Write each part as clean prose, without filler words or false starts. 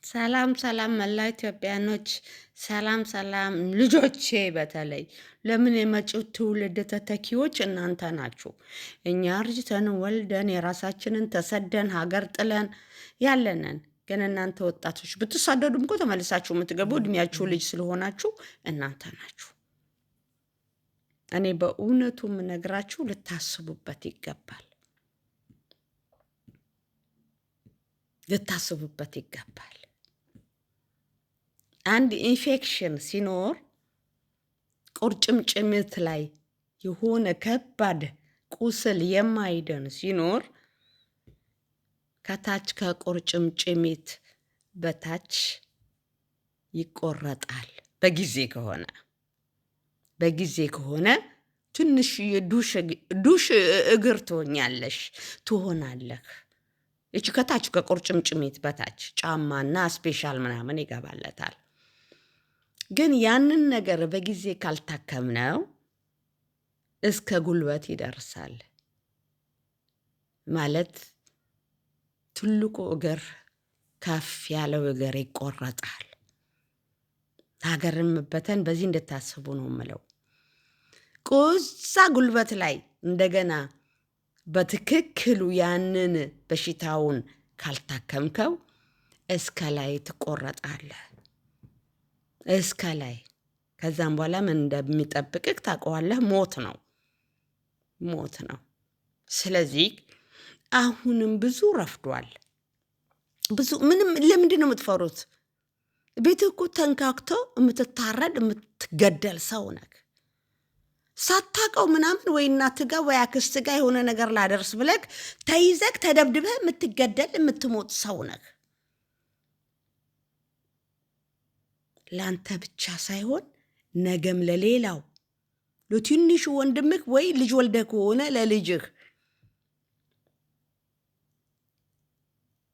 ሰላም ሰላም መላ ኢትዮጵያኖች፣ ሰላም ሰላም ልጆቼ፣ በተለይ ለምን የመጪው ትውልድ ተተኪዎች እናንተ ናችሁ። እኛ አርጅተን ወልደን የራሳችንን ተሰደን ሀገር ጥለን ያለንን፣ ግን እናንተ ወጣቶች ብትሳደዱም እኮ ተመልሳችሁ የምትገቡ እድሜያችሁ ልጅ ስለሆናችሁ እናንተ ናችሁ። እኔ በእውነቱ የምነግራችሁ ልታስቡበት ይገባል። ልታስቡበት ይገባል። አንድ ኢንፌክሽን ሲኖር ቁርጭምጭሚት ላይ የሆነ ከባድ ቁስል የማይድን ሲኖር ከታች ከቁርጭምጭሚት በታች ይቆረጣል። በጊዜ ከሆነ ትንሽ ዱሽ እግር ትሆናለህ። እቺ ከታች ከቁርጭምጭሚት በታች ጫማና ስፔሻል ምናምን ይገባለታል። ግን ያንን ነገር በጊዜ ካልታከምነው እስከ ጉልበት ይደርሳል። ማለት ትልቁ እግር ከፍ ያለው እግር ይቆረጣል። ሀገርን መበተን በዚህ እንድታስቡ ነው የምለው። ቁዛ ጉልበት ላይ እንደገና በትክክሉ ያንን በሽታውን ካልታከምከው እስከ ላይ ትቆረጣለህ። እስከ ላይ ከዛም በኋላ ምን እንደሚጠብቅህ ታውቀዋለህ። ሞት ነው። ስለዚህ አሁንም ብዙ ረፍዷል። ምንም ለምንድን ነው የምትፈሩት? ቤትህ እኮ ተንካክቶ የምትታረድ የምትገደል ሰው ነህ። ሳታውቀው ምናምን ወይ እናትህ ጋር ወይ አክስትህ ጋር የሆነ ነገር ላደርስ ብለህ ተይዘህ ተደብድበህ የምትገደል የምትሞት ሰው ነህ። ለአንተ ብቻ ሳይሆን ነገም ለሌላው ለትንሹ ወንድምህ ወይ ልጅ ወልደህ ከሆነ ለልጅህ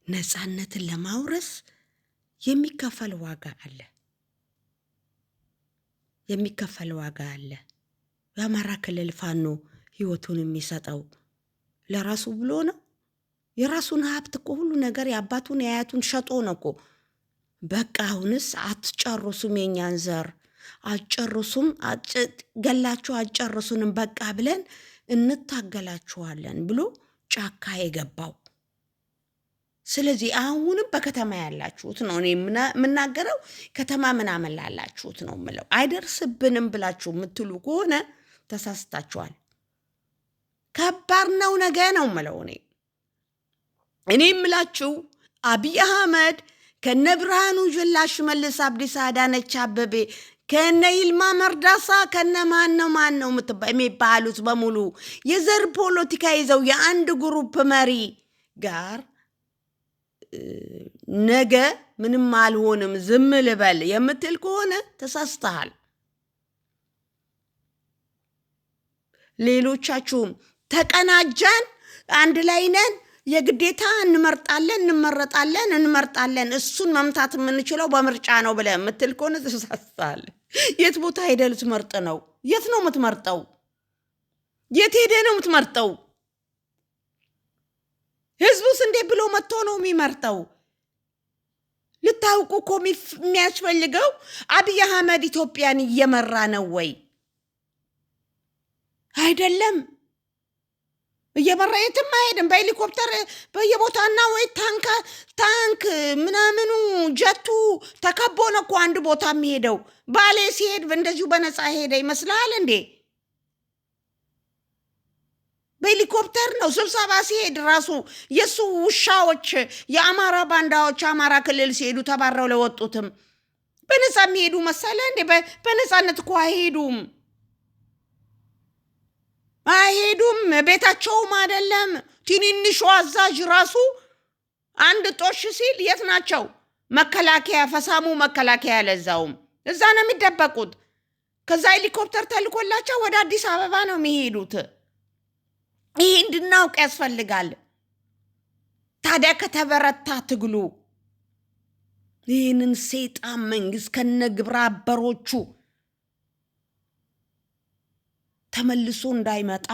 ነፃነትን ለማውረስ የሚከፈል ዋጋ አለ። የአማራ ክልል ፋኖ ህይወቱን የሚሰጠው ለራሱ ብሎ ነው። የራሱን ሀብት እኮ ሁሉ ነገር የአባቱን የአያቱን ሸጦ ነው እኮ። በቃ አሁንስ አትጨርሱም፣ የኛን ዘር አትጨርሱም፣ ገላችሁ አትጨርሱንም፣ በቃ ብለን እንታገላችኋለን ብሎ ጫካ የገባው። ስለዚህ አሁንም በከተማ ያላችሁት ነው እኔ የምናገረው፣ ከተማ ምናምን ላላችሁት ነው የምለው። አይደርስብንም ብላችሁ የምትሉ ከሆነ ተሳስታችኋል። ከባድ ነው ነገ ነው የምለው። እኔ የምላችሁ አብይ አህመድ ከነ ብርሃኑ ጁላ፣ ሽመልስ አብዲሳ፣ አዳነች አበቤ፣ ከነ ይልማ መርዳሳ፣ ከነ ማን ነው የሚባሉት በሙሉ የዘር ፖለቲካ ይዘው የአንድ ግሩፕ መሪ ጋር ነገ ምንም አልሆንም ዝም ልበል የምትል ከሆነ ተሳስተሃል። ሌሎቻችሁም ተቀናጃን፣ አንድ ላይ ነን፣ የግዴታ እንመርጣለን፣ እሱን መምታት የምንችለው በምርጫ ነው ብለህ የምትል ከሆነ ተሳስተሃል። የት ቦታ ሄደህ ልትመርጥ ነው? የት ነው የምትመርጠው? የት ሄደህ ነው የምትመርጠው? ህዝቡስ እንዴት ብሎ መጥቶ ነው የሚመርጠው? ልታውቁ እኮ የሚያስፈልገው አብይ አህመድ ኢትዮጵያን እየመራ ነው ወይ አይደለም? እየመራ የትም አይሄድም። በሄሊኮፕተር በየቦታና ወይ ታንክ ምናምኑ ጀቱ ተከቦ ነው እኮ አንድ ቦታ የሚሄደው። ባሌ ሲሄድ እንደዚሁ በነፃ ሄደ ይመስልሃል እንዴ? በሄሊኮፕተር ነው። ስብሰባ ሲሄድ ራሱ የሱ ውሻዎች፣ የአማራ ባንዳዎች አማራ ክልል ሲሄዱ ተባረው ለወጡትም በነፃ የሚሄዱ መሰለ እንዴ? በነፃነት እኮ አይሄዱም። ቤታቸውም አይደለም። ትንንሹ አዛዥ ራሱ አንድ ጦሽ ሲል የት ናቸው? መከላከያ፣ ፈሳሙ መከላከያ፣ ለዛውም እዛ ነው የሚደበቁት። ከዛ ሄሊኮፕተር ተልኮላቸው ወደ አዲስ አበባ ነው የሚሄዱት። ይህ እንድናውቅ ያስፈልጋል። ታዲያ ከተበረታ ትግሉ ይህንን ሰይጣን መንግስት ከነግብረ አበሮቹ ተመልሶ እንዳይመጣ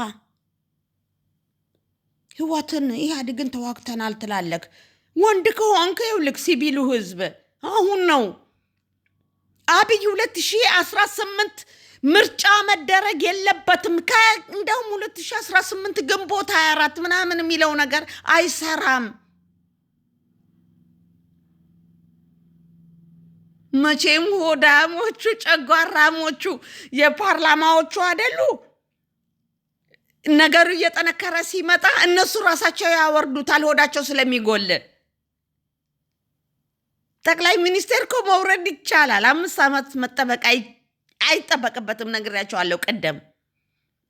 ህወሓትን ኢህአዴግን ተዋግተናል ትላለህ። ወንድ ከሆንክ ይኸውልህ ሲቪሉ ህዝብ አሁን ነው። አብይ 2018 ምርጫ መደረግ የለበትም። እንደውም 2018 ግንቦት 24 ምናምን የሚለው ነገር አይሰራም። መቼም ሆዳሞቹ ጨጓራሞቹ የፓርላማዎቹ አይደሉ? ነገሩ እየጠነከረ ሲመጣ እነሱ ራሳቸው ያወርዱታል ሆዳቸው ስለሚጎል። ጠቅላይ ሚኒስቴር እኮ መውረድ ይቻላል። 5 ዓመት መጠበቅ አይጠበቅበትም። ነግሬያቸዋለሁ ቀደም።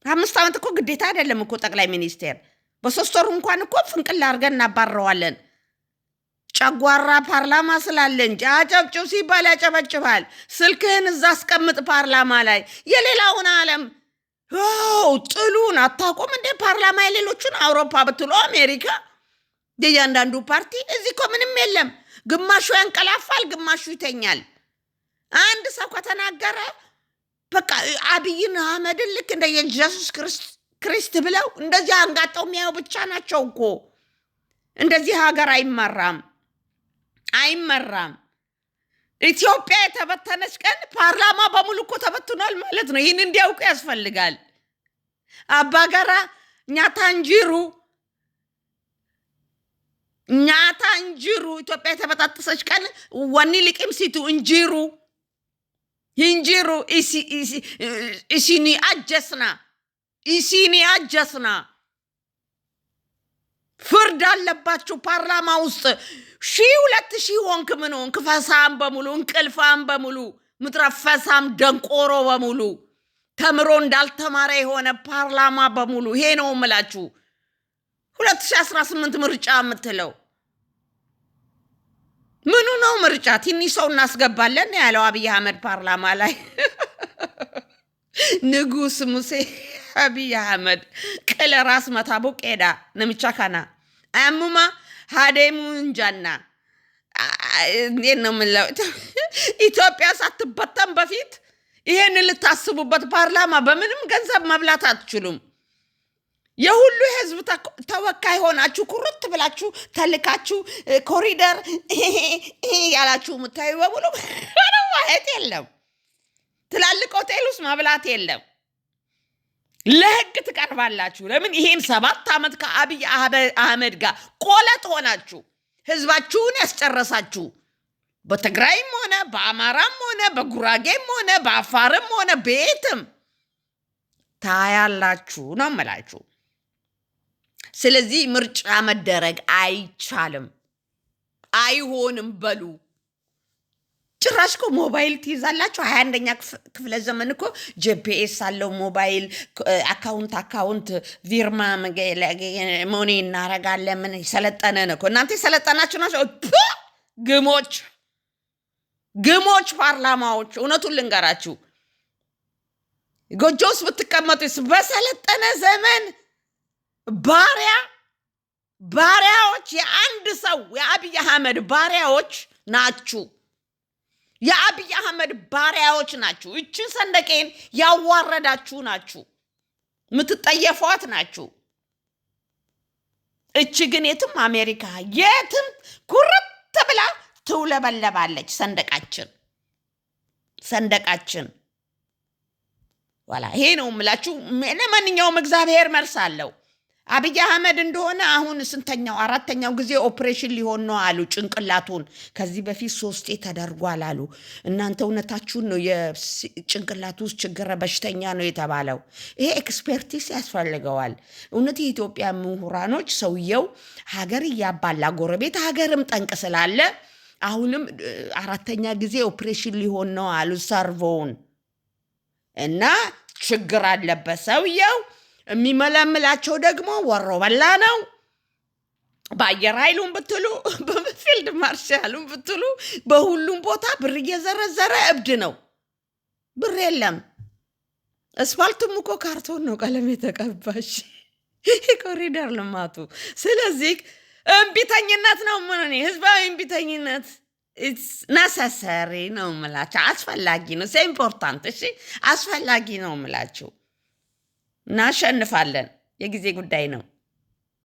5 ዓመት እኮ ግዴታ አይደለም እኮ ጠቅላይ ሚኒስቴር። በ3 ወሩ እንኳን እኮ ፍንቅል አድርገን እናባረዋለን። ጨጓራ ፓርላማ ስላለ እንጂ አጨብጭብ ሲባል ያጨበጭባል። ስልክህን እዛ አስቀምጥ ፓርላማ ላይ። የሌላውን ዓለም ጥሉን አታውቁም እንዴ? ፓርላማ የሌሎቹን አውሮፓ ብትሎ አሜሪካ፣ የእያንዳንዱ ፓርቲ። እዚህ እኮ ምንም የለም። ግማሹ ያንቀላፋል፣ ግማሹ ይተኛል። አንድ ሰው ከተናገረ በቃ አብይን አህመድን ልክ እንደ ኢየሱስ ክርስት ብለው እንደዚህ አንጋጠው የሚያዩ ብቻ ናቸው እኮ። እንደዚህ ሀገር አይመራም። ኢትዮጵያ የተበተነች ቀን ፓርላማ በሙሉ እኮ ተበትኗል ማለት ነው። ይህን እንዲያውቁ ያስፈልጋል። አባገራ ኛታ እንጂሩ ኢትዮጵያ የተበጣጠሰች ቀን ወኒ ልቅም ሲቱ እንጂሩ ኢሲኒ አጀስና ፍርድ አለባችሁ ፓርላማ ውስጥ 2,000 ሆንክ ምን ሆንክ? ፈሳም በሙሉ እንቅልፋም በሙሉ ምትረፈሳም ደንቆሮ በሙሉ ተምሮ እንዳልተማረ የሆነ ፓርላማ በሙሉ ይሄ ነው የምላችሁ። 2018 ምርጫ የምትለው ምኑ ነው ምርጫ? ትንሽ ሰው እናስገባለን ያለው አብይ አህመድ ፓርላማ ላይ ንጉስ ሙሴ አብይ አህመድ ቅለ ራስ መታቡ ቄዳ ነምቻካና አሙማ ሃዴሙ እንጃና እንዴት ነው የምለው? ኢትዮጵያ ሳትበተን በፊት ይሄን ልታስቡበት። ፓርላማ በምንም ገንዘብ መብላት አትችሉም። የሁሉ ህዝብ ተወካይ ሆናችሁ ኩርት ብላችሁ ተልካችሁ ኮሪደር ያላችሁ የምታዩ በሙሉ ዋሄት የለም። ትላልቅ ሆቴል ውስጥ መብላት የለም። ለህግ ትቀርባላችሁ። ለምን? ይሄን 7 ዓመት ከአብይ አህመድ ጋር ቆለጥ ሆናችሁ ህዝባችሁን ያስጨረሳችሁ። በትግራይም ሆነ በአማራም ሆነ በጉራጌም ሆነ በአፋርም ሆነ ቤትም ታያላችሁ ነው የምላችሁ። ስለዚህ ምርጫ መደረግ አይቻልም፣ አይሆንም በሉ። ጭራሽ እኮ ሞባይል ትይዛላችሁ። 21ኛ ክፍለ ዘመን እኮ ጂፒኤስ አለው ሞባይል። አካውንት ቪርማ ሞኔ እናረጋለን። ምን ሰለጠነ ነው እኮ እናንተ የሰለጠናችሁ ናቸው። ግሞች ፓርላማዎች። እውነቱን ልንገራችሁ፣ ጎጆ ውስጥ ብትቀመጡስ በሰለጠነ ዘመን ባሪያዎች የአንድ ሰው የአብይ አህመድ ባሪያዎች ናችሁ። የአብይ አህመድ ባሪያዎች ናችሁ። እችን ሰንደቄን ያዋረዳችሁ ናችሁ። ምትጠየፏት ናችሁ። እች ግን የትም አሜሪካ የትም ኩርት ብላ ትውለበለባለች። ሰንደቃችን ዋላ ይሄ ነው የምላችሁ። ለማንኛውም እግዚአብሔር መልስ አለው። አብይ አህመድ እንደሆነ አሁን ስንተኛው 4ኛው ጊዜ ኦፕሬሽን ሊሆን ነው አሉ። ጭንቅላቱን ከዚህ በፊት 3 ተደርጓል አሉ። እናንተ እውነታችሁን ነው። የጭንቅላቱ ውስጥ ችግር በሽተኛ ነው የተባለው። ይሄ ኤክስፐርቲስ ያስፈልገዋል። እውነት የኢትዮጵያ ምሁራኖች ሰውየው ሀገር እያባላ ጎረቤት ሀገርም ጠንቅ ስላለ አሁንም 4ኛ ጊዜ ኦፕሬሽን ሊሆን ነው አሉ። ሰርቮውን እና ችግር አለበት ሰውየው። የሚመለምላቸው ደግሞ ወሮ በላ ነው። በአየር ኃይሉን ብትሉ በፊልድ ማርሻሉን ብትሉ በሁሉም ቦታ ብር እየዘረዘረ እብድ ነው። ብር የለም። አስፋልቱም እኮ ካርቶን ነው ቀለም የተቀባሽ የኮሪደር ልማቱ። ስለዚህ እምቢተኝነት ነው። ምን ህዝባዊ እምቢተኝነት ነሰሰሪ ነው የምላቸው። አስፈላጊ ነው። ኢምፖርታንት። እሺ አስፈላጊ ነው የምላቸው። እናሸንፋለን። የጊዜ ጉዳይ ነው።